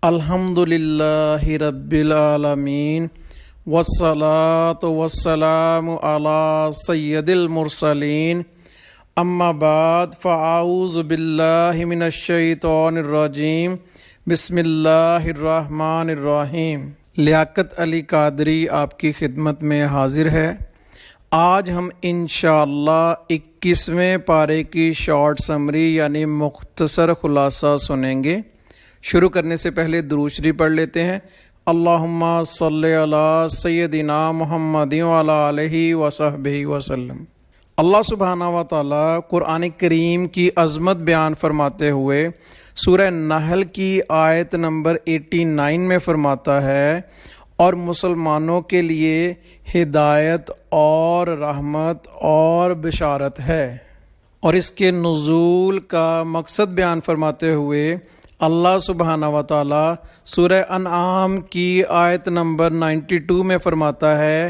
الحمدللہ رب العالمین والصلاة والسلام علی سید المرسلین اما بعد فاعوذ باللہ من الشیطان الرجیم بسم اللہ الرحمن الرحیم۔ لیاقت علی قادری آپ کی خدمت میں حاضر ہے۔ آج ہم انشاءاللہ 21ویں پارے کی شارٹ سمری یعنی مختصر خلاصہ سنیں گے۔ شروع کرنے سے پہلے درود شریف پڑھ لیتے ہیں۔ اللہم صلی علی سیدنا محمد وعلی آلہ وصحبہ وسلم۔ اللہ سبحانہ و تعالی قرآن کریم کی عظمت بیان فرماتے ہوئے سورہ نحل کی آیت نمبر 89 میں فرماتا ہے، اور مسلمانوں کے لیے ہدایت اور رحمت اور بشارت ہے۔ اور اس کے نزول کا مقصد بیان فرماتے ہوئے اللہ سبحانہ و تعالی سورہ انعام کی آیت نمبر 92 میں فرماتا ہے،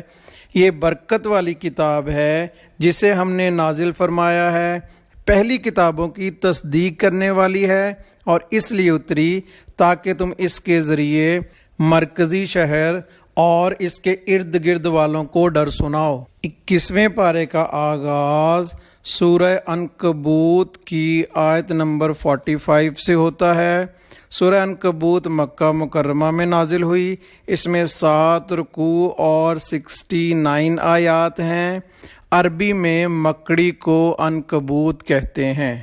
یہ برکت والی کتاب ہے جسے ہم نے نازل فرمایا ہے، پہلی کتابوں کی تصدیق کرنے والی ہے، اور اس لیے اتری تاکہ تم اس کے ذریعے مرکزی شہر اور اس کے ارد گرد والوں کو ڈر سناؤ۔ 21ویں پارے کا آغاز سورہ عنکبوت کی آیت نمبر 45 سے ہوتا ہے۔ سورہ عنکبوت مکہ مکرمہ میں نازل ہوئی، اس میں 7 رکوع اور 69 آیات ہیں۔ عربی میں مکڑی کو عنکبوت کہتے ہیں۔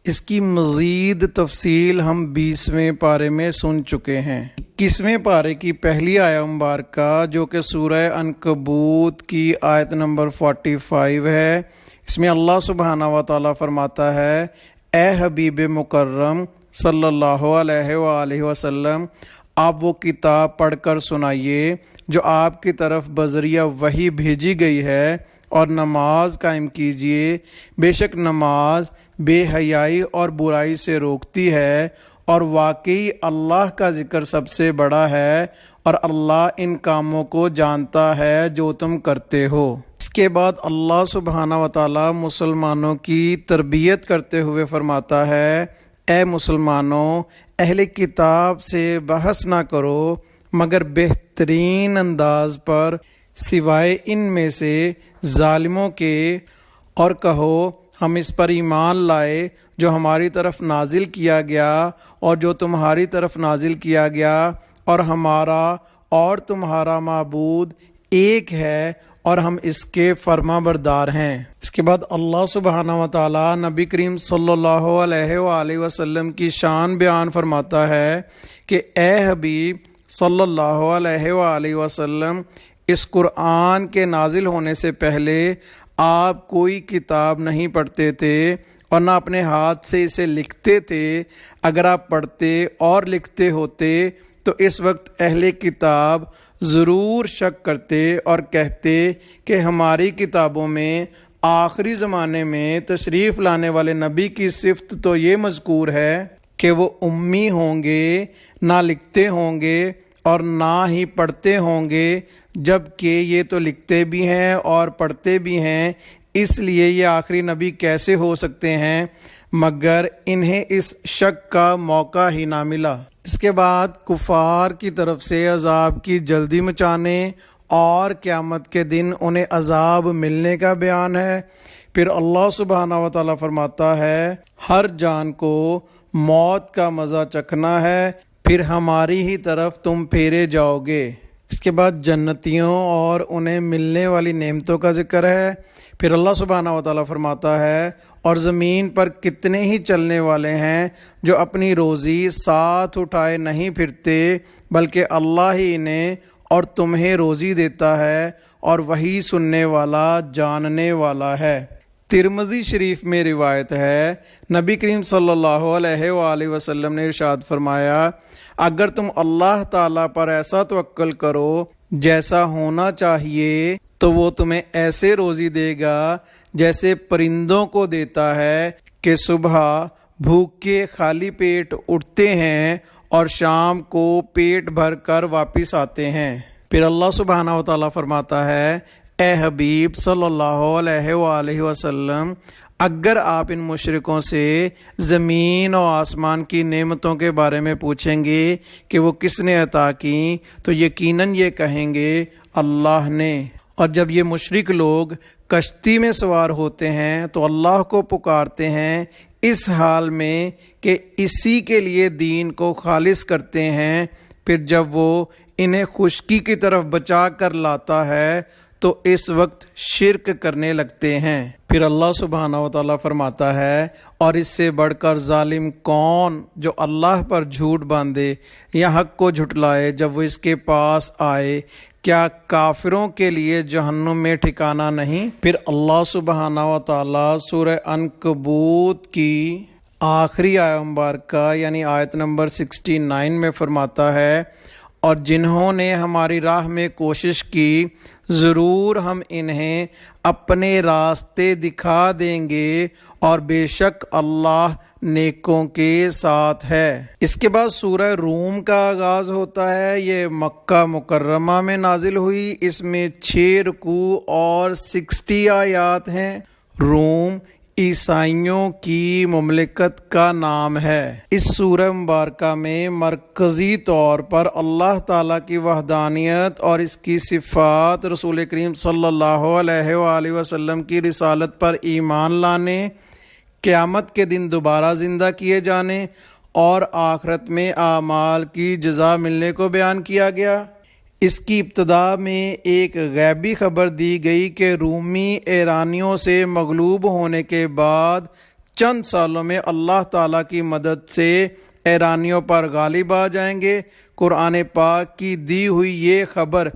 اس کی مزید تفصیل ہم 20ویں پارے میں سن چکے ہیں۔ 21ویں پارے کی پہلی آیت مبارکہ جو کہ سورہ عنکبوت کی آیت نمبر 45 ہے، اس میں اللہ سبحانہ و تعالیٰ فرماتا ہے، اے حبیب مکرم صلی اللہ علیہ وآلہ وسلم، آپ وہ کتاب پڑھ کر سنائیے جو آپ کی طرف بذریعہ وحی بھیجی گئی ہے، اور نماز قائم کیجیے، بے شک نماز بے حیائی اور برائی سے روکتی ہے، اور واقعی اللہ کا ذکر سب سے بڑا ہے، اور اللہ ان کاموں کو جانتا ہے جو تم کرتے ہو۔ اس کے بعد اللہ سبحانہ و تعالی مسلمانوں کی تربیت کرتے ہوئے فرماتا ہے، اے مسلمانوں، اہل کتاب سے بحث نہ کرو مگر بہترین انداز پر، سوائے ان میں سے ظالموں کے، اور کہو ہم اس پر ایمان لائے جو ہماری طرف نازل کیا گیا اور جو تمہاری طرف نازل کیا گیا، اور ہمارا اور تمہارا معبود ایک ہے، اور ہم اس کے فرما بردار ہیں۔ اس کے بعد اللہ سبحانہ و تعالی نبی کریم صلی اللہ علیہ وآلہ وسلم کی شان بیان فرماتا ہے کہ اے حبیب صلی اللہ علیہ وآلہ وسلم، اس قرآن کے نازل ہونے سے پہلے آپ کوئی کتاب نہیں پڑھتے تھے اور نہ اپنے ہاتھ سے اسے لکھتے تھے۔ اگر آپ پڑھتے اور لکھتے ہوتے تو اس وقت اہل کتاب ضرور شک کرتے اور کہتے کہ ہماری کتابوں میں آخری زمانے میں تشریف لانے والے نبی کی صفت تو یہ مذکور ہے کہ وہ امی ہوں گے، نہ لکھتے ہوں گے اور نہ ہی پڑھتے ہوں گے، جبکہ یہ تو لکھتے بھی ہیں اور پڑھتے بھی ہیں، اس لیے یہ آخری نبی کیسے ہو سکتے ہیں؟ مگر انہیں اس شک کا موقع ہی نہ ملا۔ اس کے بعد کفار کی طرف سے عذاب کی جلدی مچانے اور قیامت کے دن انہیں عذاب ملنے کا بیان ہے۔ پھر اللہ سبحانہ و تعالیٰ فرماتا ہے، ہر جان کو موت کا مزہ چکھنا ہے، پھر ہماری ہی طرف تم پھیرے جاؤ گے۔ اس کے بعد جنتیوں اور انہیں ملنے والی نعمتوں کا ذکر ہے۔ پھر اللہ سبحانہ و تعالیٰ فرماتا ہے، اور زمین پر کتنے ہی چلنے والے ہیں جو اپنی روزی ساتھ اٹھائے نہیں پھرتے، بلکہ اللہ ہی انہیں اور تمہیں روزی دیتا ہے، اور وہی سننے والا جاننے والا ہے۔ ترمذی شریف میں روایت ہے، نبی کریم صلی اللہ علیہ وآلہ وسلم نے ارشاد فرمایا، اگر تم اللہ تعالیٰ پر ایسا توکل کرو جیسا ہونا چاہیے تو وہ تمہیں ایسے روزی دے گا جیسے پرندوں کو دیتا ہے کہ صبح بھوکے خالی پیٹ اٹھتے ہیں اور شام کو پیٹ بھر کر واپس آتے ہیں۔ پھر اللہ سبحانہ و تعالیٰ فرماتا ہے، اے حبیب صلی اللہ علیہ وآلہ وسلم، اگر آپ ان مشرکوں سے زمین و آسمان کی نعمتوں کے بارے میں پوچھیں گے کہ وہ کس نے عطا کی، تو یقیناً یہ کہیں گے اللہ نے۔ اور جب یہ مشرک لوگ کشتی میں سوار ہوتے ہیں تو اللہ کو پکارتے ہیں اس حال میں کہ اسی کے لیے دین کو خالص کرتے ہیں، پھر جب وہ انہیں خشکی کی طرف بچا کر لاتا ہے تو اس وقت شرک کرنے لگتے ہیں۔ پھر اللہ سبحانہ و تعالیٰ فرماتا ہے، اور اس سے بڑھ کر ظالم کون جو اللہ پر جھوٹ باندھے یا حق کو جھٹلائے جب وہ اس کے پاس آئے، کیا کافروں کے لیے جہنم میں ٹھکانہ نہیں؟ پھر اللہ سبحانہ و تعالیٰ سورہ عنکبوت کی آخری آیت مبارکہ یعنی آیت نمبر 69 میں فرماتا ہے، اور جنہوں نے ہماری راہ میں کوشش کی ضرور ہم انہیں اپنے راستے دکھا دیں گے، اور بے شک اللہ نیکوں کے ساتھ ہے۔ اس کے بعد سورہ روم کا آغاز ہوتا ہے۔ یہ مکہ مکرمہ میں نازل ہوئی، اس میں 6 رکوع اور 60 آیات ہیں۔ روم عیسائیوں کی مملکت کا نام ہے۔ اس سورہ مبارکہ میں مرکزی طور پر اللہ تعالیٰ کی وحدانیت اور اس کی صفات، رسول کریم صلی اللہ علیہ وآلہ وسلم کی رسالت پر ایمان لانے، قیامت کے دن دوبارہ زندہ کیے جانے اور آخرت میں اعمال کی جزا ملنے کو بیان کیا گیا۔ اس کی ابتدا میں ایک غیبی خبر دی گئی کہ رومی ایرانیوں سے مغلوب ہونے کے بعد چند سالوں میں اللہ تعالیٰ کی مدد سے ایرانیوں پر غالب آ جائیں گے۔ قرآن پاک کی دی ہوئی یہ خبر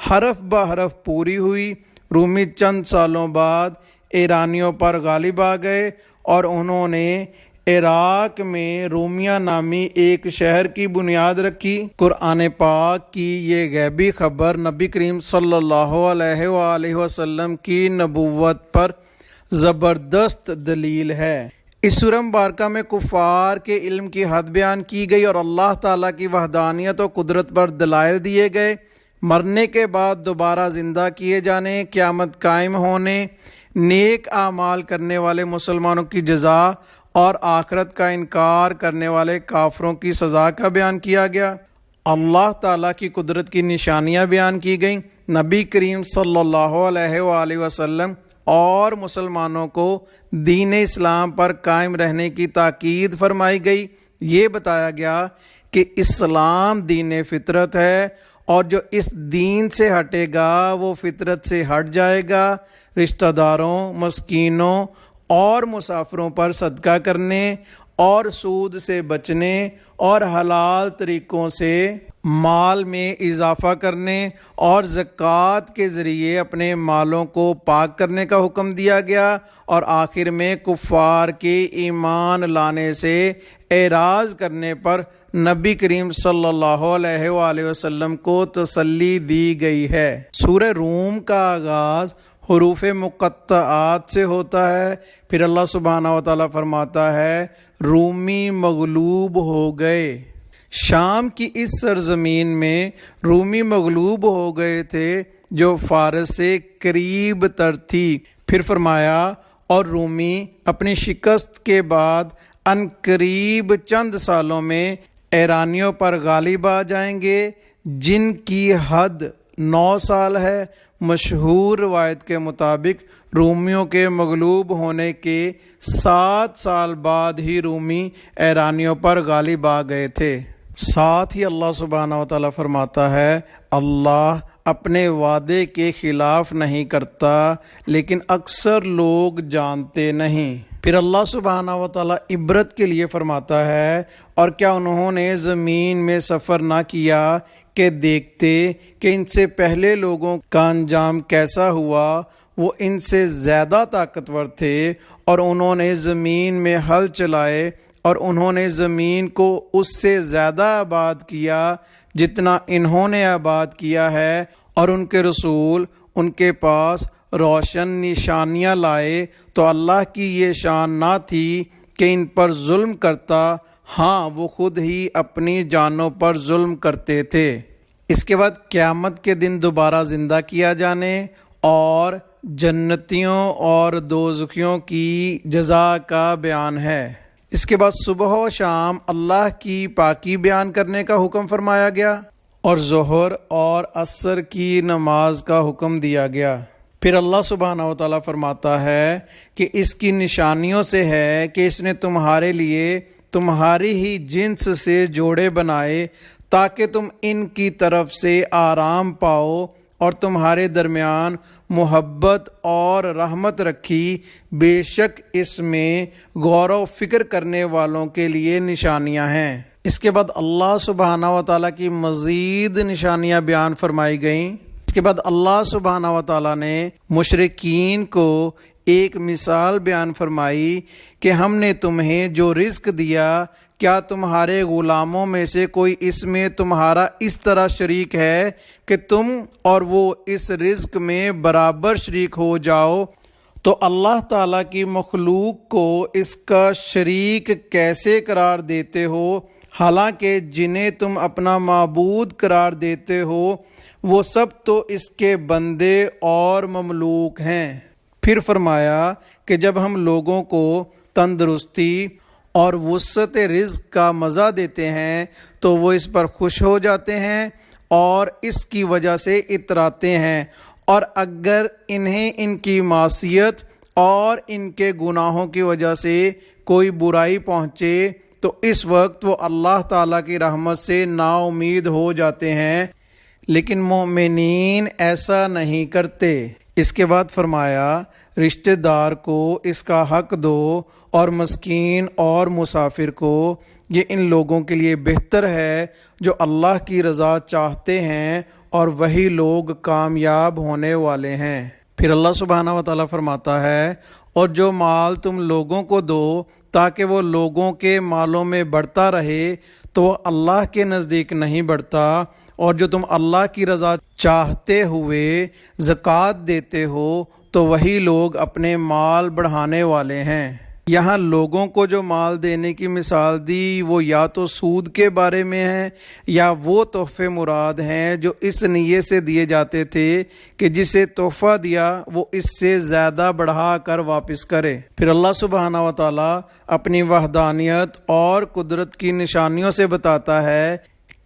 حرف بحرف پوری ہوئی۔ رومی چند سالوں بعد ایرانیوں پر غالب آ گئے اور انہوں نے عراق میں رومیہ نامی ایک شہر کی بنیاد رکھی۔ قرآن پاک کی یہ غیبی خبر نبی کریم صلی اللہ علیہ وآلہ وسلم کی نبوت پر زبردست دلیل ہے۔ اس سورہ مبارکہ میں کفار کے علم کی حد بیان کی گئی اور اللہ تعالیٰ کی وحدانیت و قدرت پر دلائل دیے گئے۔ مرنے کے بعد دوبارہ زندہ کیے جانے، قیامت قائم ہونے، نیک اعمال کرنے والے مسلمانوں کی جزا اور آخرت کا انکار کرنے والے کافروں کی سزا کا بیان کیا گیا۔ اللہ تعالیٰ کی قدرت کی نشانیاں بیان کی گئیں۔ نبی کریم صلی اللہ علیہ وآلہ وسلم اور مسلمانوں کو دین اسلام پر قائم رہنے کی تاکید فرمائی گئی۔ یہ بتایا گیا کہ اسلام دین فطرت ہے اور جو اس دین سے ہٹے گا وہ فطرت سے ہٹ جائے گا۔ رشتہ داروں، مسکینوں اور مسافروں پر صدقہ کرنے اور سود سے بچنے اور حلال طریقوں سے مال میں اضافہ کرنے اور زکوٰۃ کے ذریعے اپنے مالوں کو پاک کرنے کا حکم دیا گیا، اور آخر میں کفار کے ایمان لانے سے اعراض کرنے پر نبی کریم صلی اللہ علیہ وآلہ وسلم کو تسلی دی گئی ہے۔ سورہ روم کا آغاز حروف مقطعات سے ہوتا ہے۔ پھر اللہ سبحانہ و تعالیٰ فرماتا ہے، رومی مغلوب ہو گئے۔ شام کی اس سرزمین میں رومی مغلوب ہو گئے تھے جو فارس سے قریب تر تھی۔ پھر فرمایا، اور رومی اپنی شکست کے بعد ان قریب چند سالوں میں ایرانیوں پر غالب آ جائیں گے، جن کی حد 9 سال ہے۔ مشہور روایت کے مطابق رومیوں کے مغلوب ہونے کے 7 سال بعد ہی رومی ایرانیوں پر غالب آ گئے تھے۔ ساتھ ہی اللہ سبحانہ و تعالیٰ فرماتا ہے، اللہ اپنے وعدے کے خلاف نہیں کرتا لیکن اکثر لوگ جانتے نہیں۔ پھر اللہ سبحانہ و تعالیٰ عبرت کے لیے فرماتا ہے، اور کیا انہوں نے زمین میں سفر نہ کیا کہ دیکھتے کہ ان سے پہلے لوگوں کا انجام کیسا ہوا؟ وہ ان سے زیادہ طاقتور تھے اور انہوں نے زمین میں ہل چلائے اور انہوں نے زمین کو اس سے زیادہ آباد کیا جتنا انہوں نے آباد کیا ہے، اور ان کے رسول ان کے پاس روشن نشانیاں لائے تو اللہ کی یہ شان نہ تھی کہ ان پر ظلم کرتا، ہاں وہ خود ہی اپنی جانوں پر ظلم کرتے تھے۔ اس کے بعد قیامت کے دن دوبارہ زندہ کیا جانے اور جنتیوں اور دوزخیوں کی جزا کا بیان ہے۔ اس کے بعد صبح و شام اللہ کی پاکی بیان کرنے کا حکم فرمایا گیا اور ظہر اور عصر کی نماز کا حکم دیا گیا۔ پھر اللہ سبحانہ و تعالیٰ فرماتا ہے کہ اس کی نشانیوں سے ہے کہ اس نے تمہارے لیے تمہاری ہی جنس سے جوڑے بنائے تاکہ تم ان کی طرف سے آرام پاؤ اور تمہارے درمیان محبت اور رحمت رکھی، بے شک اس میں غور و فکر کرنے والوں کے لیے نشانیاں ہیں۔ اس کے بعد اللہ سبحانہ و تعالیٰ کی مزید نشانیاں بیان فرمائی گئیں۔ اس کے بعد اللہ سبحانہ و تعالیٰ نے مشرکین کو ایک مثال بیان فرمائی کہ ہم نے تمہیں جو رزق دیا، کیا تمہارے غلاموں میں سے کوئی اس میں تمہارا اس طرح شریک ہے کہ تم اور وہ اس رزق میں برابر شریک ہو جاؤ؟ تو اللہ تعالیٰ کی مخلوق کو اس کا شریک کیسے قرار دیتے ہو، حالانکہ جنہیں تم اپنا معبود قرار دیتے ہو وہ سب تو اس کے بندے اور مملوک ہیں۔ پھر فرمایا کہ جب ہم لوگوں کو تندرستی اور وسعت رزق کا مزہ دیتے ہیں تو وہ اس پر خوش ہو جاتے ہیں اور اس کی وجہ سے اتراتے ہیں، اور اگر انہیں ان کی معصیت اور ان کے گناہوں کی وجہ سے کوئی برائی پہنچے تو اس وقت وہ اللہ تعالیٰ کی رحمت سے نا امید ہو جاتے ہیں، لیکن مومنین ایسا نہیں کرتے۔ اس کے بعد فرمایا رشتہ دار کو اس کا حق دو اور مسکین اور مسافر کو، یہ ان لوگوں کے لیے بہتر ہے جو اللہ کی رضا چاہتے ہیں اور وہی لوگ کامیاب ہونے والے ہیں۔ پھر اللہ سبحانہ و تعالیٰ فرماتا ہے اور جو مال تم لوگوں کو دو تاکہ وہ لوگوں کے مالوں میں بڑھتا رہے تو وہ اللہ کے نزدیک نہیں بڑھتا، اور جو تم اللہ کی رضا چاہتے ہوئے زکوٰۃ دیتے ہو تو وہی لوگ اپنے مال بڑھانے والے ہیں۔ یہاں لوگوں کو جو مال دینے کی مثال دی وہ یا تو سود کے بارے میں ہے یا وہ تحفے مراد ہیں جو اس نیت سے دیے جاتے تھے کہ جسے تحفہ دیا وہ اس سے زیادہ بڑھا کر واپس کرے۔ پھر اللہ سبحانہ و تعالیٰ اپنی وحدانیت اور قدرت کی نشانیوں سے بتاتا ہے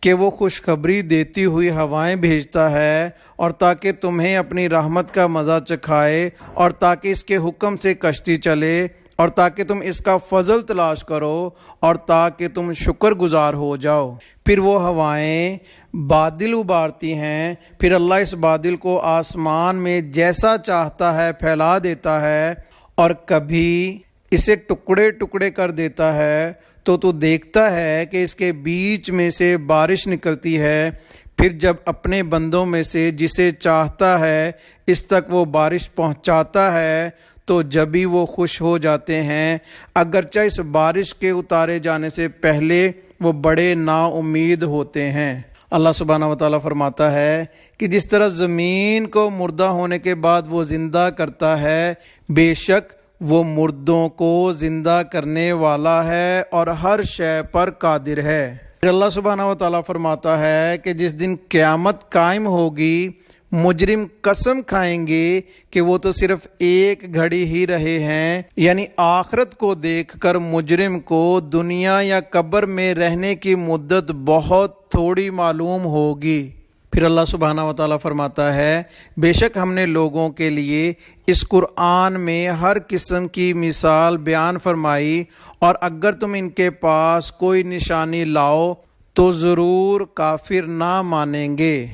کہ وہ خوشخبری دیتی ہوئی ہوائیں بھیجتا ہے، اور تاکہ تمہیں اپنی رحمت کا مزہ چکھائے، اور تاکہ اس کے حکم سے کشتی چلے، اور تاکہ تم اس کا فضل تلاش کرو، اور تاکہ تم شکر گزار ہو جاؤ۔ پھر وہ ہوائیں بادل ابارتی ہیں، پھر اللہ اس بادل کو آسمان میں جیسا چاہتا ہے پھیلا دیتا ہے، اور کبھی اسے ٹکڑے ٹکڑے کر دیتا ہے تو دیکھتا ہے کہ اس کے بیچ میں سے بارش نکلتی ہے، پھر جب اپنے بندوں میں سے جسے چاہتا ہے اس تک وہ بارش پہنچاتا ہے تو جبھی وہ خوش ہو جاتے ہیں، اگرچہ اس بارش کے اتارے جانے سے پہلے وہ بڑے نا امید ہوتے ہیں۔ اللہ سبحانہ و تعالیٰ فرماتا ہے کہ جس طرح زمین کو مردہ ہونے کے بعد وہ زندہ کرتا ہے، بے شک وہ مردوں کو زندہ کرنے والا ہے اور ہر شے پر قادر ہے۔ پھر اللہ سبحانہ و تعالیٰ فرماتا ہے کہ جس دن قیامت قائم ہوگی مجرم قسم کھائیں گے کہ وہ تو صرف ایک گھڑی ہی رہے ہیں، یعنی آخرت کو دیکھ کر مجرم کو دنیا یا قبر میں رہنے کی مدت بہت تھوڑی معلوم ہوگی۔ پھر اللہ سبحانہ و تعالیٰ فرماتا ہے بے شک ہم نے لوگوں کے لیے اس قرآن میں ہر قسم کی مثال بیان فرمائی، اور اگر تم ان کے پاس کوئی نشانی لاؤ تو ضرور کافر نہ مانیں گے۔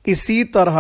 اسی طرح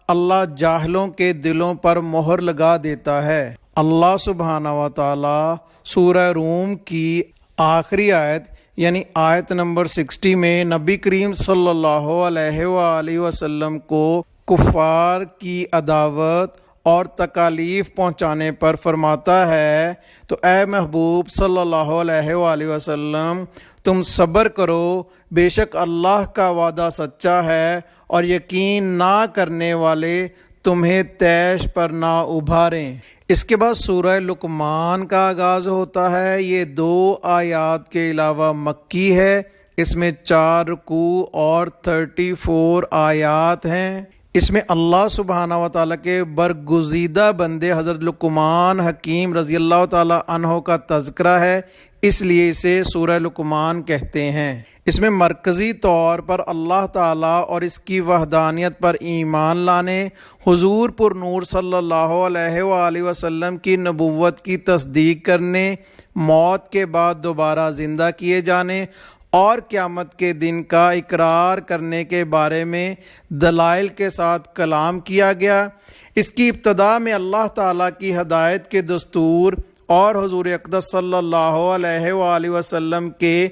اللہ جاہلوں کے دلوں پر مہر لگا دیتا ہے۔ اللہ سبحانہ و تعالیٰ سورہ روم کی آخری آیت یعنی آیت نمبر 60 میں نبی کریم صلی اللہ علیہ وآلہ وسلم کو کفار کی عداوت اور تکالیف پہنچانے پر فرماتا ہے تو اے محبوب صلی اللہ علیہ وآلہ وسلم تم صبر کرو، بے شک اللہ کا وعدہ سچا ہے، اور یقین نہ کرنے والے تمہیں طیش پر نہ ابھاریں۔ اس کے بعد سورہ لقمان کا آغاز ہوتا ہے۔ یہ 2 آیات کے علاوہ مکی ہے، اس میں 4 رکوع اور 34 آیات ہیں۔ اس میں اللہ سبحانہ و تعالیٰ کے برگزیدہ بندے حضرت لقمان حکیم رضی اللہ تعالیٰ عنہ کا تذکرہ ہے، اس لیے اسے سورہ لقمان کہتے ہیں۔ اس میں مرکزی طور پر اللہ تعالیٰ اور اس کی وحدانیت پر ایمان لانے، حضور پر نور صلی اللہ علیہ وآلہ وسلم کی نبوت کی تصدیق کرنے، موت کے بعد دوبارہ زندہ کیے جانے اور قیامت کے دن کا اقرار کرنے کے بارے میں دلائل کے ساتھ کلام کیا گیا۔ اس کی ابتدا میں اللہ تعالیٰ کی ہدایت کے دستور اور حضور اقدس صلی اللہ علیہ وآلہ وسلم کے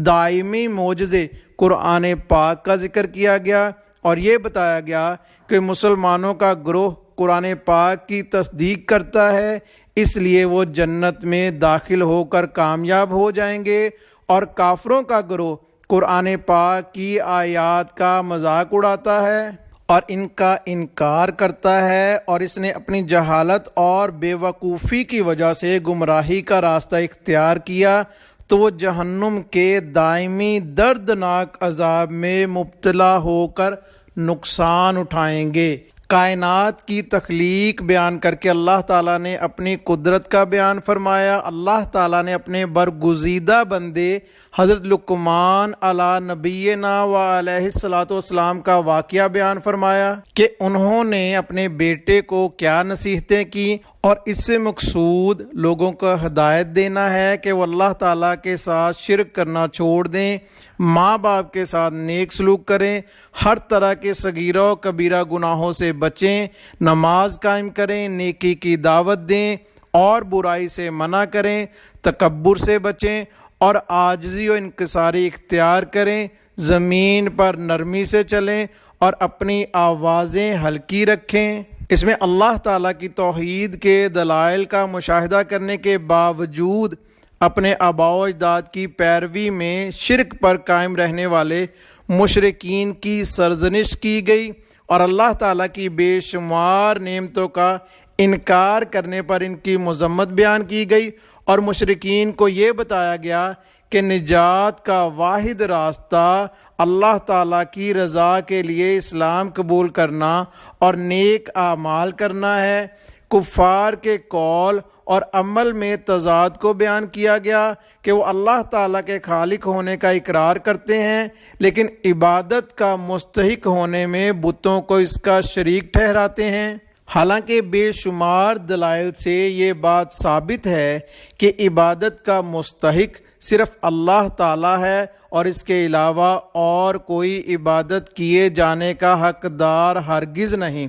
دائمی معجزے قرآن پاک کا ذکر کیا گیا، اور یہ بتایا گیا کہ مسلمانوں کا گروہ قرآن پاک کی تصدیق کرتا ہے، اس لیے وہ جنت میں داخل ہو کر کامیاب ہو جائیں گے، اور کافروں کا گروہ قرآن پاک کی آیات کا مذاق اڑاتا ہے اور ان کا انکار کرتا ہے، اور اس نے اپنی جہالت اور بے وقوفی کی وجہ سے گمراہی کا راستہ اختیار کیا، تو وہ جہنم کے دائمی دردناک عذاب میں مبتلا ہو کر نقصان اٹھائیں گے۔ کائنات کی تخلیق بیان کر کے اللہ تعالیٰ نے اپنی قدرت کا بیان فرمایا۔ اللہ تعالیٰ نے اپنے برگزیدہ بندے حضرت لقمان علی نبینا و علیہ الصلوۃ والسلام کا واقعہ بیان فرمایا کہ انہوں نے اپنے بیٹے کو کیا نصیحتیں کی، اور اس سے مقصود لوگوں کو ہدایت دینا ہے کہ وہ اللہ تعالیٰ کے ساتھ شرک کرنا چھوڑ دیں، ماں باپ کے ساتھ نیک سلوک کریں، ہر طرح کے صغیرہ و کبیرہ گناہوں سے بچیں، نماز قائم کریں، نیکی کی دعوت دیں اور برائی سے منع کریں، تکبر سے بچیں اور عاجزی و انکساری اختیار کریں، زمین پر نرمی سے چلیں اور اپنی آوازیں ہلکی رکھیں۔ اس میں اللہ تعالیٰ کی توحید کے دلائل کا مشاہدہ کرنے کے باوجود اپنے آباء و اجداد کی پیروی میں شرک پر قائم رہنے والے مشرکین کی سرزنش کی گئی، اور اللہ تعالیٰ کی بے شمار نعمتوں کا انکار کرنے پر ان کی مذمت بیان کی گئی، اور مشرکین کو یہ بتایا گیا کہ نجات کا واحد راستہ اللہ تعالیٰ کی رضا کے لیے اسلام قبول کرنا اور نیک اعمال کرنا ہے۔ کفار کے قول اور عمل میں تضاد کو بیان کیا گیا کہ وہ اللہ تعالیٰ کے خالق ہونے کا اقرار کرتے ہیں، لیکن عبادت کا مستحق ہونے میں بتوں کو اس کا شریک ٹھہراتے ہیں۔ حالانکہ بے شمار دلائل سے یہ بات ثابت ہے کہ عبادت کا مستحق صرف اللہ تعالیٰ ہے، اور اس کے علاوہ اور کوئی عبادت کیے جانے کا حقدار ہرگز نہیں۔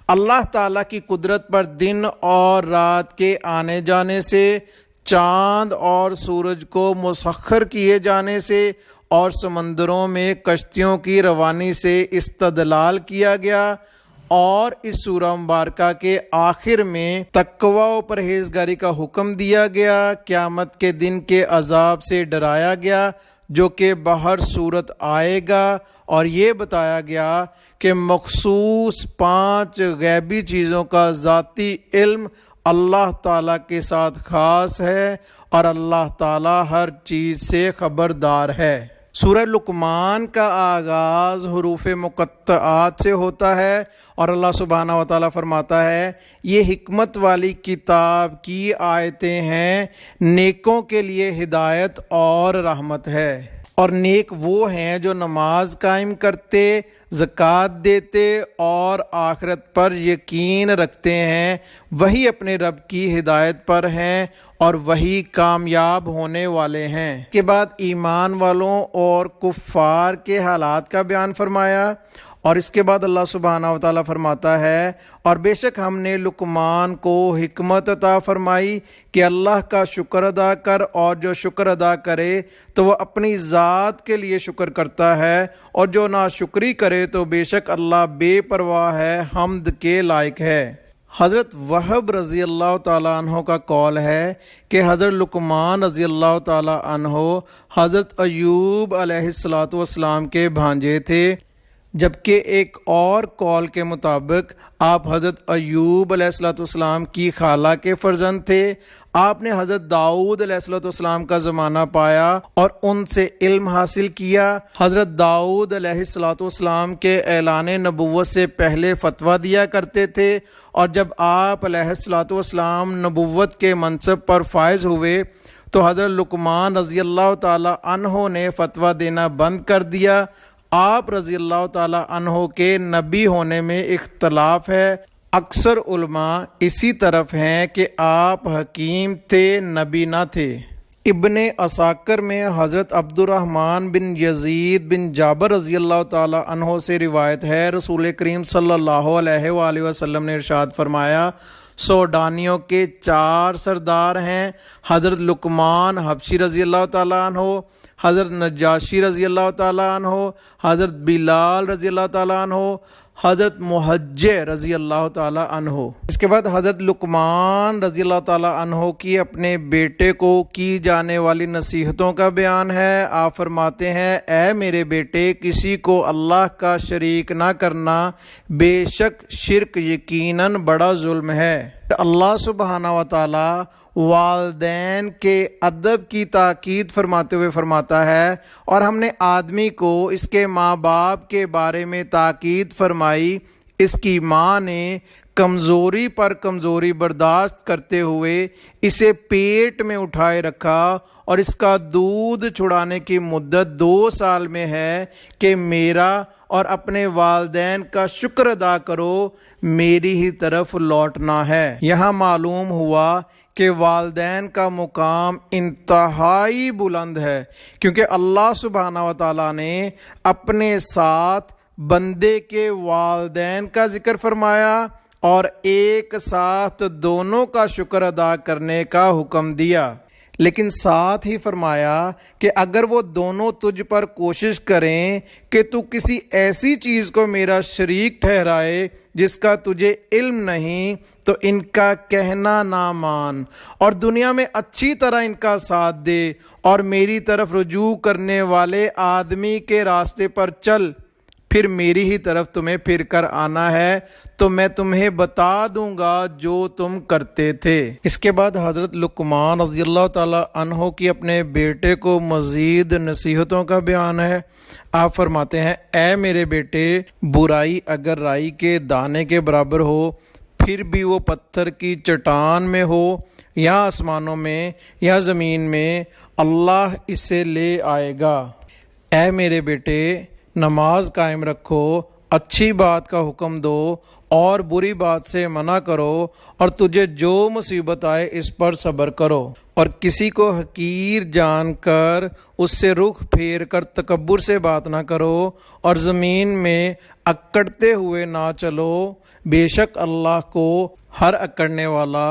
اللہ تعالیٰ کی قدرت پر دن اور رات کے آنے جانے سے، چاند اور سورج کو مسخر کیے جانے سے، اور سمندروں میں کشتیوں کی روانی سے استدلال کیا گیا، اور اس سورہ مبارکہ کے آخر میں تقوی و پرہیزگاری کا حکم دیا گیا، قیامت کے دن کے عذاب سے ڈرایا گیا جو کہ بہر صورت آئے گا، اور یہ بتایا گیا کہ مخصوص 5 غیبی چیزوں کا ذاتی علم اللہ تعالیٰ کے ساتھ خاص ہے، اور اللہ تعالیٰ ہر چیز سے خبردار ہے۔ سورہ لقمان کا آغاز حروف مقطعات سے ہوتا ہے، اور اللہ سبحانہ و تعالیٰ فرماتا ہے یہ حکمت والی کتاب کی آیتیں ہیں، نیکوں کے لیے ہدایت اور رحمت ہے۔ اور نیک وہ ہیں جو نماز قائم کرتے، زکوٰۃ دیتے اور آخرت پر یقین رکھتے ہیں، وہی اپنے رب کی ہدایت پر ہیں اور وہی کامیاب ہونے والے ہیں۔ اس کے بعد ایمان والوں اور کفار کے حالات کا بیان فرمایا، اور اس کے بعد اللہ سبحانہ و تعالیٰ فرماتا ہے اور بے شک ہم نے لقمان کو حکمت عطا فرمائی کہ اللہ کا شکر ادا کر، اور جو شکر ادا کرے تو وہ اپنی ذات کے لیے شکر کرتا ہے، اور جو ناشکری کرے تو بے شک اللہ بے پرواہ ہے، حمد کے لائق ہے۔ حضرت وہب رضی اللہ تعالیٰ عنہ کا قول ہے کہ حضرت لقمان رضی اللہ تعالیٰ عنہ حضرت ایوب علیہ الصلوۃ والسلام کے بھانجے تھے۔ جبکہ ایک اور قول کے مطابق آپ حضرت ایوب علیہ السلام کی خالہ کے فرزند تھے۔ آپ نے حضرت داؤد علیہ السلام کا زمانہ پایا اور ان سے علم حاصل کیا۔ حضرت داؤد علیہ السلام کے اعلان نبوت سے پہلے فتویٰ دیا کرتے تھے، اور جب آپ علیہ السلام نبوت کے منصب پر فائز ہوئے تو حضرت لقمان رضی اللہ تعالی عنہ نے فتویٰ دینا بند کر دیا۔ آپ رضی اللہ تعالی عنہ کے نبی ہونے میں اختلاف ہے۔ اکثر علماء اسی طرف ہیں کہ آپ حکیم تھے، نبی نہ تھے۔ ابن عساکر میں حضرت عبد الرحمن بن یزید بن جابر رضی اللہ تعالی عنہ سے روایت ہے، رسول کریم صلی اللہ علیہ وآلہ وسلم نے ارشاد فرمایا، سوڈانیوں کے 4 سردار ہیں، حضرت لقمان حبشی رضی اللہ تعالیٰ عنہ، حضرت نجاشی رضی اللہ تعالیٰ عنہ، حضرت بلال رضی اللہ تعالیٰ عنہ، حضرت محجہ رضی اللہ تعالیٰ عنہ۔ اس کے بعد حضرت لقمان رضی اللہ تعالیٰ عنہ کی اپنے بیٹے کو کی جانے والی نصیحتوں کا بیان ہے۔ آپ فرماتے ہیں، اے میرے بیٹے، کسی کو اللہ کا شریک نہ کرنا، بے شک شرک یقیناً بڑا ظلم ہے۔ اللہ سبحانہ و تعالیٰ والدین کے ادب کی تاکید فرماتے ہوئے فرماتا ہے، اور ہم نے آدمی کو اس کے ماں باپ کے بارے میں تاکید فرمائی، اس کی ماں نے کمزوری پر کمزوری برداشت کرتے ہوئے اسے پیٹ میں اٹھائے رکھا، اور اس کا دودھ چھڑانے کی مدت 2 سال میں ہے کہ میرا اور اپنے والدین کا شکر ادا کرو، میری ہی طرف لوٹنا ہے۔ یہاں معلوم ہوا کہ والدین کا مقام انتہائی بلند ہے، کیونکہ اللہ سبحانہ و تعالیٰ نے اپنے ساتھ بندے کے والدین کا ذکر فرمایا اور ایک ساتھ دونوں کا شکر ادا کرنے کا حکم دیا، لیکن ساتھ ہی فرمایا کہ اگر وہ دونوں تجھ پر کوشش کریں کہ تو کسی ایسی چیز کو میرا شریک ٹھہرائے جس کا تجھے علم نہیں، تو ان کا کہنا نہ مان، اور دنیا میں اچھی طرح ان کا ساتھ دے، اور میری طرف رجوع کرنے والے آدمی کے راستے پر چل، پھر میری ہی طرف تمہیں پھر کر آنا ہے تو میں تمہیں بتا دوں گا جو تم کرتے تھے۔ اس کے بعد حضرت لقمان رضی اللہ تعالی عنہ کی اپنے بیٹے کو مزید نصیحتوں کا بیان ہے۔ آپ فرماتے ہیں، اے میرے بیٹے، برائی اگر رائی کے دانے کے برابر ہو، پھر بھی وہ پتھر کی چٹان میں ہو یا آسمانوں میں یا زمین میں، اللہ اسے لے آئے گا۔ اے میرے بیٹے، نماز قائم رکھو، اچھی بات کا حکم دو اور بری بات سے منع کرو، اور تجھے جو مصیبت آئے اس پر صبر کرو، اور کسی کو حقیر جان کر اس سے رخ پھیر کر تکبر سے بات نہ کرو، اور زمین میں اکڑتے ہوئے نہ چلو، بے شک اللہ کو ہر اکڑنے والا،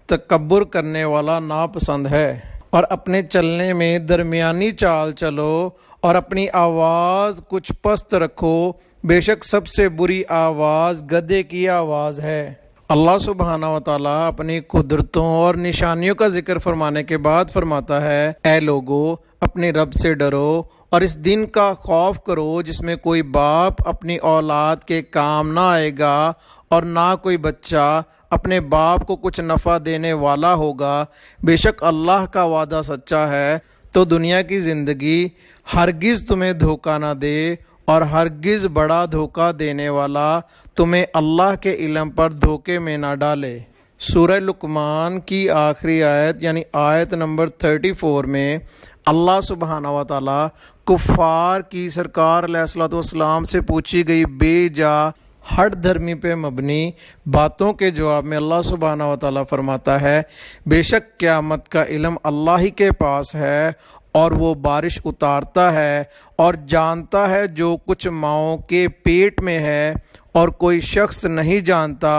تکبر کرنے والا ناپسند ہے۔ اور اپنے چلنے میں درمیانی چال چلو، اور اپنی آواز کچھ پست رکھو، بے شک سب سے بری آواز گدھے کی آواز ہے۔ اللہ سبحانہ و تعالیٰ اپنی قدرتوں اور نشانیوں کا ذکر فرمانے کے بعد فرماتا ہے، اے لوگو، اپنے رب سے ڈرو اور اس دن کا خوف کرو جس میں کوئی باپ اپنی اولاد کے کام نہ آئے گا، اور نہ کوئی بچہ اپنے باپ کو کچھ نفع دینے والا ہوگا۔ بے شک اللہ کا وعدہ سچا ہے، تو دنیا کی زندگی ہرگز تمہیں دھوکہ نہ دے، اور ہرگز بڑا دھوکہ دینے والا تمہیں اللہ کے علم پر دھوکے میں نہ ڈالے۔ سورہ لقمان کی آخری آیت یعنی آیت نمبر 34 میں اللہ سبحانہ و تعالیٰ کفار کی سرکار علیہ السلام سے پوچھی گئی بے جا ہٹ دھرمی پہ مبنی باتوں کے جواب میں اللہ سبحانہ و تعالیٰ فرماتا ہے، بے شک قیامت کا علم اللہ ہی کے پاس ہے، اور وہ بارش اتارتا ہے اور جانتا ہے جو کچھ ماؤں کے پیٹ میں ہے، اور کوئی شخص نہیں جانتا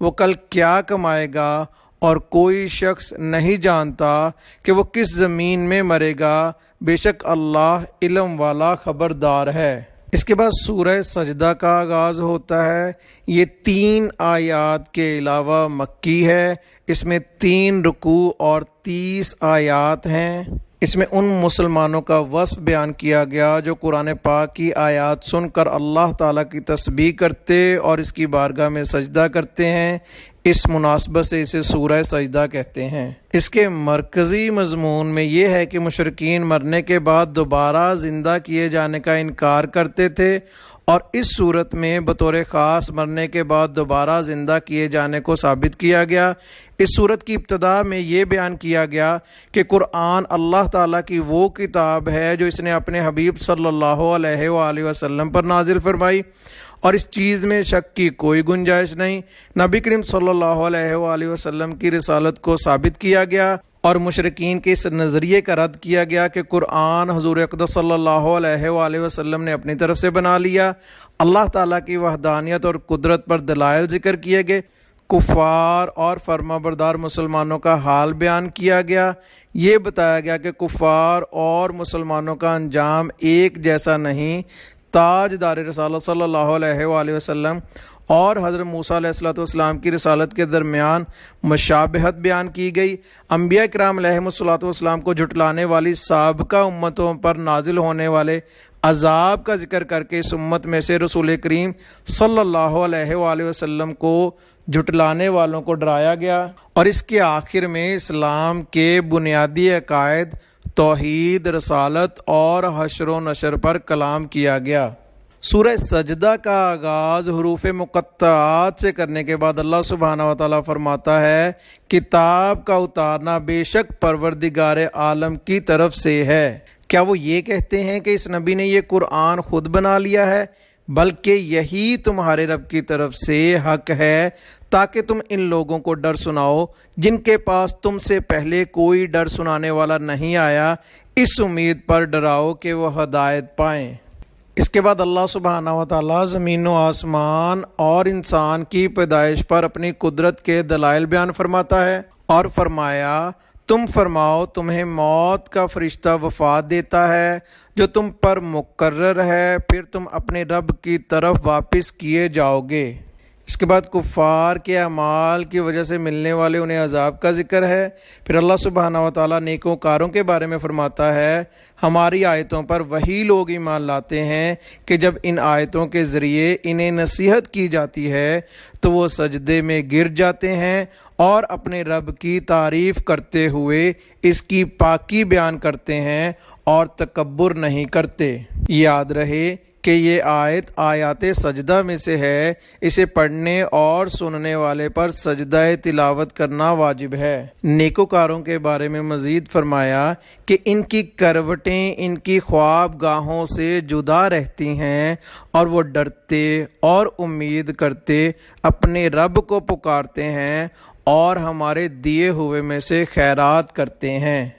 وہ کل کیا کمائے گا، اور کوئی شخص نہیں جانتا کہ وہ کس زمین میں مرے گا، بے شک اللہ علم والا خبردار ہے۔ اس کے بعد سورہ سجدہ کا آغاز ہوتا ہے۔ یہ 3 آیات کے علاوہ مکی ہے، اس میں 3 رکوع اور 30 آیات ہیں۔ اس میں ان مسلمانوں کا وصف بیان کیا گیا جو قرآن پاک کی آیات سن کر اللہ تعالیٰ کی تسبیح کرتے اور اس کی بارگاہ میں سجدہ کرتے ہیں۔ اس مناسبت سے اسے سورہ سجدہ کہتے ہیں۔ اس کے مرکزی مضمون میں یہ ہے کہ مشرکین مرنے کے بعد دوبارہ زندہ کیے جانے کا انکار کرتے تھے، اور اس صورت میں بطور خاص مرنے کے بعد دوبارہ زندہ کیے جانے کو ثابت کیا گیا۔ اس صورت کی ابتدا میں یہ بیان کیا گیا کہ قرآن اللہ تعالیٰ کی وہ کتاب ہے جو اس نے اپنے حبیب صلی اللہ علیہ وآلہ وسلم پر نازل فرمائی، اور اس چیز میں شک کی کوئی گنجائش نہیں۔ نبی کریم صلی اللہ علیہ وآلہ وسلم کی رسالت کو ثابت کیا گیا، اور مشرکین کے اس نظریے کا رد کیا گیا کہ قرآن حضور اقدس صلی اللہ علیہ وآلہ وسلم نے اپنی طرف سے بنا لیا۔ اللہ تعالیٰ کی وحدانیت اور قدرت پر دلائل ذکر کیے گئے۔ کفار اور فرما بردار مسلمانوں کا حال بیان کیا گیا۔ یہ بتایا گیا کہ کفار اور مسلمانوں کا انجام ایک جیسا نہیں۔ تاجدار رسالت صلی اللہ علیہ وآلہ وسلم اور حضرت موسیٰ علیہ السلام کی رسالت کے درمیان مشابہت بیان کی گئی۔ انبیاء کرام علیہ السلام کو جھٹلانے والی سابقہ امتوں پر نازل ہونے والے عذاب کا ذکر کر کے اس امت میں سے رسول کریم صلی اللہ علیہ وآلہ وسلم کو جھٹلانے والوں کو ڈرایا گیا، اور اس کے آخر میں اسلام کے بنیادی عقائد توحید، رسالت اور حشر و نشر پر کلام کیا گیا۔ سورہ سجدہ کا آغاز حروف مقطعات سے کرنے کے بعد اللہ سبحانہ و تعالیٰ فرماتا ہے، کتاب کا اتارنا بے شک پروردگار عالم کی طرف سے ہے۔ کیا وہ یہ کہتے ہیں کہ اس نبی نے یہ قرآن خود بنا لیا ہے؟ بلکہ یہی تمہارے رب کی طرف سے حق ہے، تاکہ تم ان لوگوں کو ڈر سناؤ جن کے پاس تم سے پہلے کوئی ڈر سنانے والا نہیں آیا، اس امید پر ڈراؤ کہ وہ ہدایت پائیں۔ اس کے بعد اللہ سبحانہ و تعالیٰ زمین و آسمان اور انسان کی پیدائش پر اپنی قدرت کے دلائل بیان فرماتا ہے، اور فرمایا، تم فرماؤ تمہیں موت کا فرشتہ وفات دیتا ہے جو تم پر مقرر ہے، پھر تم اپنے رب کی طرف واپس کیے جاؤ گے۔ اس کے بعد کفار کے اعمال کی وجہ سے ملنے والے انہیں عذاب کا ذکر ہے۔ پھر اللہ سبحانہ و تعالیٰ نیکوکاروں کے بارے میں فرماتا ہے، ہماری آیتوں پر وہی لوگ ایمان لاتے ہیں کہ جب ان آیتوں کے ذریعے انہیں نصیحت کی جاتی ہے تو وہ سجدے میں گر جاتے ہیں اور اپنے رب کی تعریف کرتے ہوئے اس کی پاکی بیان کرتے ہیں اور تکبر نہیں کرتے۔ یاد رہے کہ یہ آیات سجدہ میں سے ہے، اسے پڑھنے اور سننے والے پر سجدہ تلاوت کرنا واجب ہے۔ نیکوکاروں کے بارے میں مزید فرمایا کہ ان کی کروٹیں ان کی خواب گاہوں سے جدا رہتی ہیں، اور وہ ڈرتے اور امید کرتے اپنے رب کو پکارتے ہیں اور ہمارے دیے ہوئے میں سے خیرات کرتے ہیں۔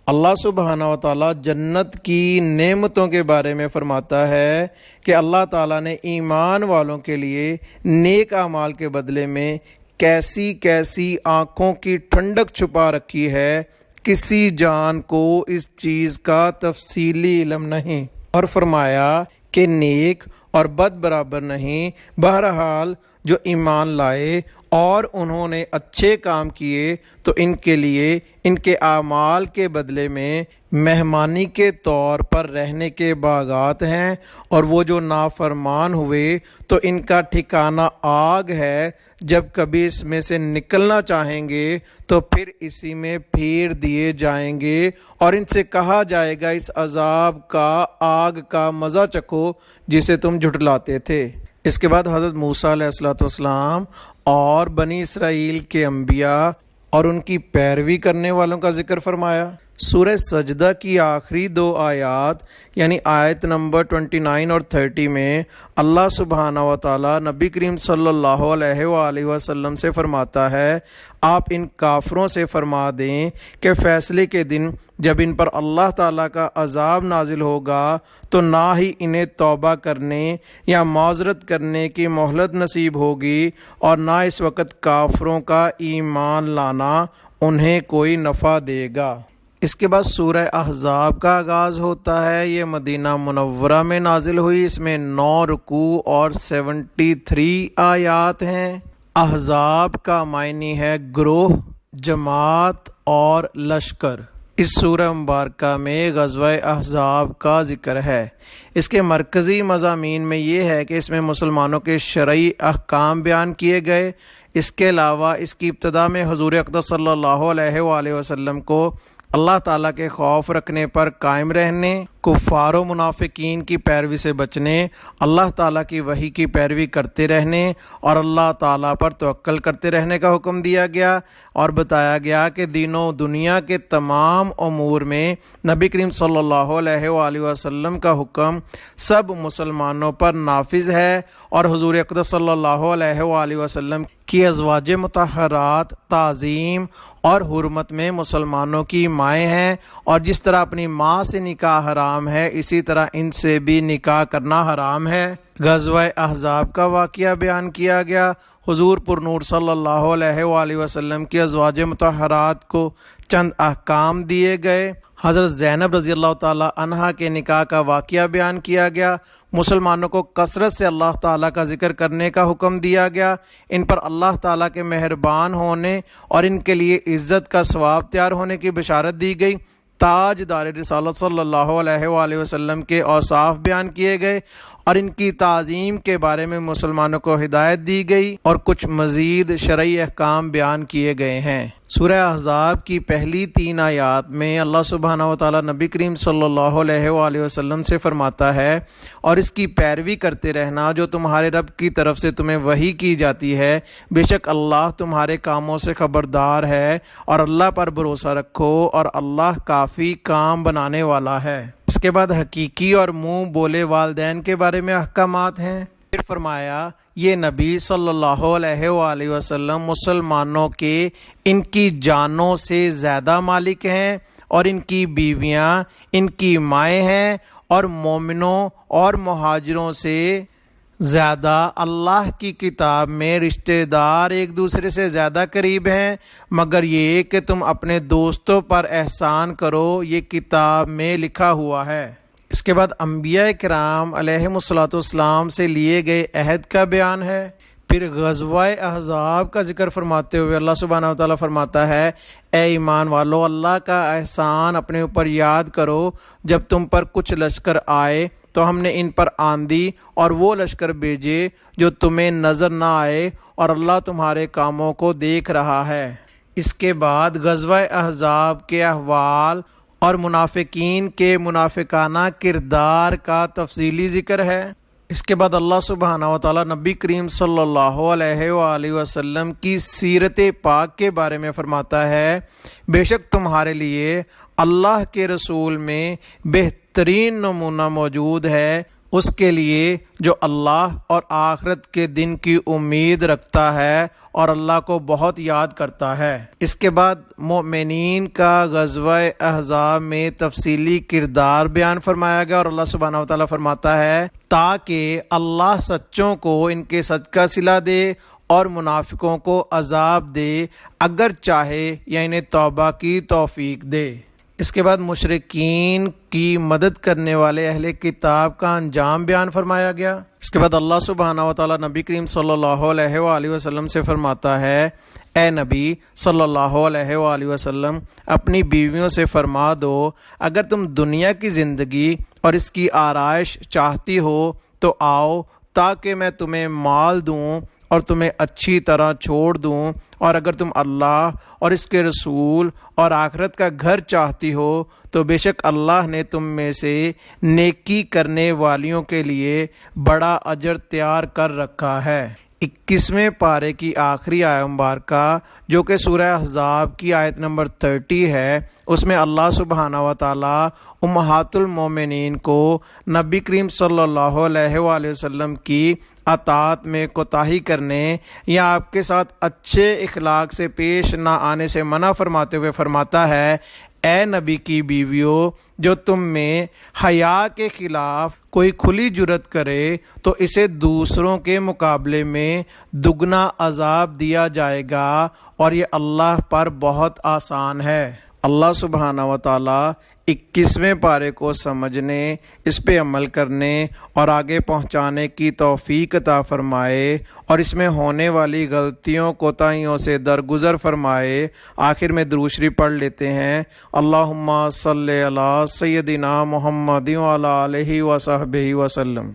اللہ سبحانہ و تعالیٰ جنت کی نعمتوں کے بارے میں فرماتا ہے کہ اللہ تعالیٰ نے ایمان والوں کے لیے نیک اعمال کے بدلے میں کیسی کیسی آنکھوں کی ٹھنڈک چھپا رکھی ہے، کسی جان کو اس چیز کا تفصیلی علم نہیں، اور فرمایا کہ نیک اور بد برابر نہیں، بہرحال جو ایمان لائے اور انہوں نے اچھے کام کیے تو ان کے لیے ان کے اعمال کے بدلے میں مہمانی کے طور پر رہنے کے باغات ہیں، اور وہ جو نافرمان ہوئے تو ان کا ٹھکانہ آگ ہے، جب کبھی اس میں سے نکلنا چاہیں گے تو پھر اسی میں پھیر دیے جائیں گے، اور ان سے کہا جائے گا اس عذاب کا، آگ کا مزہ چکھو جسے تم جھٹلاتے تھے۔ اس کے بعد حضرت موسیٰ علیہ السلام اور بنی اسرائیل کے انبیاء اور ان کی پیروی کرنے والوں کا ذکر فرمایا۔ سورہ سجدہ کی آخری دو آیات یعنی آیت نمبر 29 اور 30 میں اللہ سبحانہ و تعالیٰ نبی کریم صلی اللہ علیہ وآلہ وسلم سے فرماتا ہے، آپ ان کافروں سے فرما دیں کہ فیصلے کے دن جب ان پر اللہ تعالیٰ کا عذاب نازل ہوگا تو نہ ہی انہیں توبہ کرنے یا معذرت کرنے کی مہلت نصیب ہوگی، اور نہ اس وقت کافروں کا ایمان لانا انہیں کوئی نفع دے گا۔ اس کے بعد سورہ احزاب کا آغاز ہوتا ہے۔ یہ مدینہ منورہ میں نازل ہوئی، اس میں 9 رکوع اور 73 آیات ہیں۔ احزاب کا معنی ہے گروہ، جماعت اور لشکر۔ اس سورہ مبارکہ میں غزوہ احزاب کا ذکر ہے۔ اس کے مرکزی مضامین میں یہ ہے کہ اس میں مسلمانوں کے شرعی احکام بیان کیے گئے۔ اس کے علاوہ اس کی ابتدا میں حضور اقدس صلی اللہ علیہ وآلہ وسلم کو اللہ تعالیٰ کے خوف رکھنے پر قائم رہنے، کفار و منافقین کی پیروی سے بچنے، اللہ تعالیٰ کی وحی کی پیروی کرتے رہنے اور اللہ تعالیٰ پر توکل کرتے رہنے کا حکم دیا گیا، اور بتایا گیا کہ دین و دنیا کے تمام امور میں نبی کریم صلی اللہ علیہ وآلہ وسلم کا حکم سب مسلمانوں پر نافذ ہے، اور حضور اقدس صلی اللہ علیہ وآلہ وسلم کی ازواج مطہرات تعظیم اور حرمت میں مسلمانوں کی مائیں ہیں، اور جس طرح اپنی ماں سے نکاح حرام ہے اسی طرح ان سے بھی نکاح کرنا حرام ہے۔ غزوہ احزاب کا واقعہ بیان کیا گیا۔ حضور پر نور صلی اللہ علیہ وآلہ وسلم کی ازواج مطہرات کو چند احکام دیے گئے۔ حضرت زینب رضی اللہ تعالیٰ عنہا کے نکاح کا واقعہ بیان کیا گیا۔ مسلمانوں کو کثرت سے اللہ تعالیٰ کا ذکر کرنے کا حکم دیا گیا، ان پر اللہ تعالیٰ کے مہربان ہونے اور ان کے لیے عزت کا ثواب تیار ہونے کی بشارت دی گئی۔ تاجدار رسالت صلی اللہ علیہ وآلہ وسلم کے اوصاف بیان کیے گئے اور ان کی تعظیم کے بارے میں مسلمانوں کو ہدایت دی گئی، اور کچھ مزید شرعی احکام بیان کیے گئے ہیں۔ سورہ احزاب کی پہلی 3 آیات میں اللہ سبحانہ و تعالیٰ نبی کریم صلی اللہ علیہ وآلہ وسلم سے فرماتا ہے، اور اس کی پیروی کرتے رہنا جو تمہارے رب کی طرف سے تمہیں وحی کی جاتی ہے، بے شک اللہ تمہارے کاموں سے خبردار ہے، اور اللہ پر بھروسہ رکھو، اور اللہ کافی کام بنانے والا ہے۔ اس کے بعد حقیقی اور منہ بولے والدین کے بارے میں احکامات ہیں۔ پھر فرمایا یہ نبی صلی اللہ علیہ وآلہ وسلم مسلمانوں کے ان کی جانوں سے زیادہ مالک ہیں، اور ان کی بیویاں ان کی مائیں ہیں، اور مومنوں اور مہاجروں سے زیادہ اللہ کی کتاب میں رشتہ دار ایک دوسرے سے زیادہ قریب ہیں، مگر یہ کہ تم اپنے دوستوں پر احسان کرو، یہ کتاب میں لکھا ہوا ہے۔ اس کے بعد انبیاء کرام علیہم الصلاۃ والسلام سے لیے گئے عہد کا بیان ہے۔ پھر غزوہ احزاب کا ذکر فرماتے ہوئے اللہ سبحانہ و تعالیٰ فرماتا ہے، اے ایمان والو اللہ کا احسان اپنے اوپر یاد کرو، جب تم پر کچھ لشکر آئے تو ہم نے ان پر آندھی اور وہ لشکر بھیجے جو تمہیں نظر نہ آئے، اور اللہ تمہارے کاموں کو دیکھ رہا ہے۔ اس کے بعد غزوہ احزاب کے احوال اور منافقین کے منافقانہ کردار کا تفصیلی ذکر ہے۔ اس کے بعد اللہ سبحانہ و تعالیٰ نبی کریم صلی اللہ علیہ وآلہ وسلم کی سیرت پاک کے بارے میں فرماتا ہے، بے شک تمہارے لیے اللہ کے رسول میں بہترین نمونہ موجود ہے، اس کے لیے جو اللہ اور آخرت کے دن کی امید رکھتا ہے اور اللہ کو بہت یاد کرتا ہے۔ اس کے بعد مومنین کا غزوہ احزاب میں تفصیلی کردار بیان فرمایا گیا، اور اللہ سبحانہ و تعالیٰ فرماتا ہے تاکہ اللہ سچوں کو ان کے سچ کا صلہ دے اور منافقوں کو عذاب دے اگر چاہے، یا انہیں توبہ کی توفیق دے۔ اس کے بعد مشرکین کی مدد کرنے والے اہل کتاب کا انجام بیان فرمایا گیا۔ اس کے بعد اللہ سبحانہ و تعالیٰ نبی کریم صلی اللہ علیہ وآلہ وسلم سے فرماتا ہے، اے نبی صلی اللہ علیہ وآلہ وسلم اپنی بیویوں سے فرما دو، اگر تم دنیا کی زندگی اور اس کی آرائش چاہتی ہو تو آؤ، تاکہ میں تمہیں مال دوں اور تمہیں اچھی طرح چھوڑ دوں، اور اگر تم اللہ اور اس کے رسول اور آخرت کا گھر چاہتی ہو تو بے شک اللہ نے تم میں سے نیکی کرنے والیوں کے لیے بڑا اجر تیار کر رکھا ہے۔ 21ویں پارے کی آخری آیت مبارکہ جو کہ سورہ احزاب کی آیت نمبر 30 ہے، اس میں اللہ سبحانہ و تعالیٰ امہات المومنین کو نبی کریم صلی اللہ علیہ وآلہ وسلم کی اطاعت میں کوتاہی کرنے یا آپ کے ساتھ اچھے اخلاق سے پیش نہ آنے سے منع فرماتے ہوئے فرماتا ہے، اے نبی کی بیویوں، جو تم میں حیا کے خلاف کوئی کھلی جرت کرے تو اسے دوسروں کے مقابلے میں دگنا عذاب دیا جائے گا، اور یہ اللہ پر بہت آسان ہے۔ اللہ سبحانہ و تعالیٰ 21ویں پارے کو سمجھنے، اس پہ عمل کرنے اور آگے پہنچانے کی توفیق عطا فرمائے، اور اس میں ہونے والی غلطیوں کوتاہیوں سے درگزر فرمائے۔ آخر میں درود شریف پڑھ لیتے ہیں۔ اللہم صلی علی سیدنا محمد وعلی آلہ وصحبہ وسلم۔